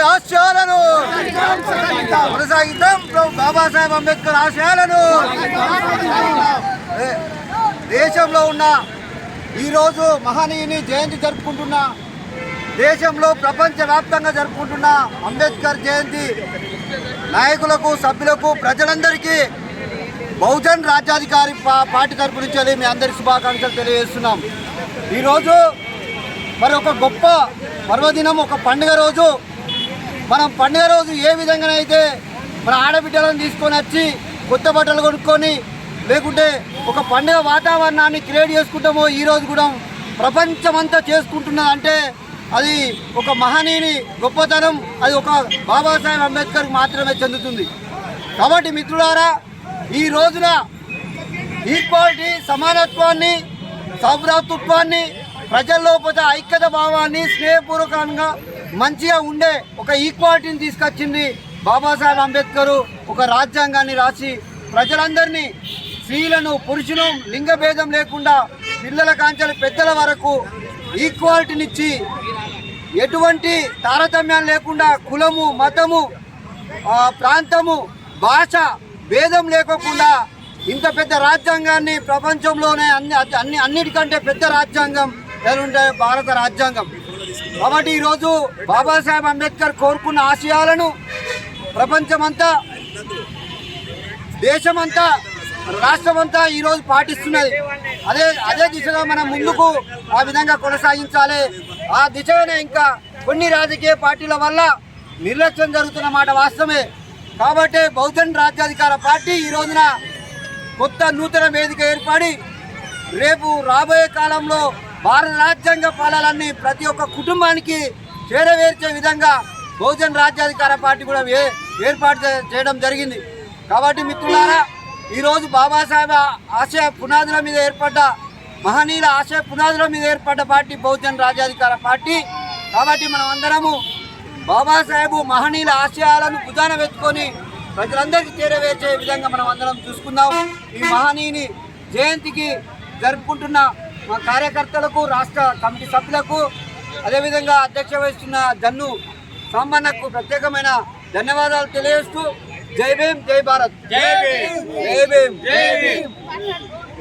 అంబేద్కర్ ఆశయాలను కొనసాగిద్దాం. బాబాసాహెబ్ అంబేద్కర్ ఆశయాలను దేశంలో ఉన్న ఈరోజు మహనీయుని జయంతి జరుపుకుంటున్న, దేశంలో ప్రపంచవ్యాప్తంగా జరుపుకుంటున్న అంబేద్కర్ జయంతి నాయకులకు, సభ్యులకు, ప్రజలందరికీ బహుజన్ రాజ్యాధికారి పార్టీ తరపు నుంచి మీ అందరి శుభాకాంక్షలు తెలియజేస్తున్నాం. ఈరోజు మరి ఒక గొప్ప పర్వదినం, ఒక పండుగ రోజు. మనం పండుగ రోజు ఏ విధంగానైతే మన ఆడబిడ్డలను తీసుకొని వచ్చి కొత్త బట్టలు కొనుక్కొని లేకుంటే ఒక పండుగ వాతావరణాన్ని క్రియేట్ చేసుకుంటామో, ఈరోజు కూడా ప్రపంచమంతా చేసుకుంటున్నదంటే అది ఒక మహనీయుని గొప్పతనం, అది ఒక బాబాసాహెబ్ అంబేద్కర్కి మాత్రమే చెందుతుంది. కాబట్టి మిత్రులారా, ఈ రోజున ఈక్వాలిటీ, సమానత్వాన్ని, సౌభ్రాతృత్వాన్ని, ప్రజల్లో పోతే ఐక్యత భావాన్ని, స్నేహపూర్వకంగా మంచిగా ఉండే ఒక ఈక్వాలిటీని తీసుకొచ్చింది బాబాసాహెబ్ అంబేద్కర్. ఒక రాజ్యాంగాన్ని రాసి ప్రజలందరినీ, స్త్రీలను, పురుషులు, లింగ భేదం లేకుండా పిల్లల కాంచెలు పెద్దల వరకు ఈక్వాలిటీనిచ్చి ఎటువంటి తారతమ్యాలు లేకుండా కులము, మతము, ప్రాంతము, భాష భేదం లేకోకుండా ఇంత పెద్ద రాజ్యాంగాన్ని, ప్రపంచంలోనే అన్నిటికంటే పెద్ద రాజ్యాంగం ఏదంటే భారత రాజ్యాంగం. కాబట్టి ఈరోజు బాబాసాహెబ్ అంబేద్కర్ కోరుకున్న ఆశయాలను ప్రపంచమంతా, దేశమంతా, రాష్ట్రమంతా ఈరోజు పాటిస్తున్నది. అదే దిశగా మనం ముందుకు ఆ విధంగా కొనసాగించాలి. ఆ దిశగానే ఇంకా కొన్ని రాజకీయ పార్టీల వల్ల నిర్లక్ష్యం జరుగుతున్న మాట వాస్తవమే. కాబట్టి బహుజన్ రాజ్యాధికార పార్టీ ఈ రోజున కొత్త నూతన వేదిక ఏర్పడి రేపు రాబోయే కాలంలో భారత రాజ్యాంగ ఫలాలన్నీ ప్రతి ఒక్క కుటుంబానికి చేరవేర్చే విధంగా బహుజన్ రాజ్యాధికార పార్టీ కూడా ఏర్పాటు చేయడం జరిగింది. కాబట్టి మిత్రులారా, ఈరోజు బాబాసాహెబ్ ఆశయ పునాదుల మీద ఏర్పడ్డ, మహనీయుల ఆశయ పునాదుల మీద ఏర్పడ్డ పార్టీ బహుజన్ రాజ్యాధికార పార్టీ. కాబట్టి మనం అందరము బాబాసాహెబ్ మహనీయుల ఆశయాలను భుజాన వెతుకొని ప్రజలందరికీ చేరవేర్చే విధంగా మనం అందరం చూసుకుందాం. ఈ మహనీయుని జయంతికి జరుపుకుంటున్న మా కార్యకర్తలకు, రాష్ట్ర కమిటీ సభ్యులకు, అదేవిధంగా అధ్యక్ష వహిస్తున్న జన్ను సాంబన్నకు ప్రత్యేకమైన ధన్యవాదాలు తెలియజేస్తూ జై భీమ్, జై భారత్, జై భీమ్, జై భీమ్, జై భీమ్.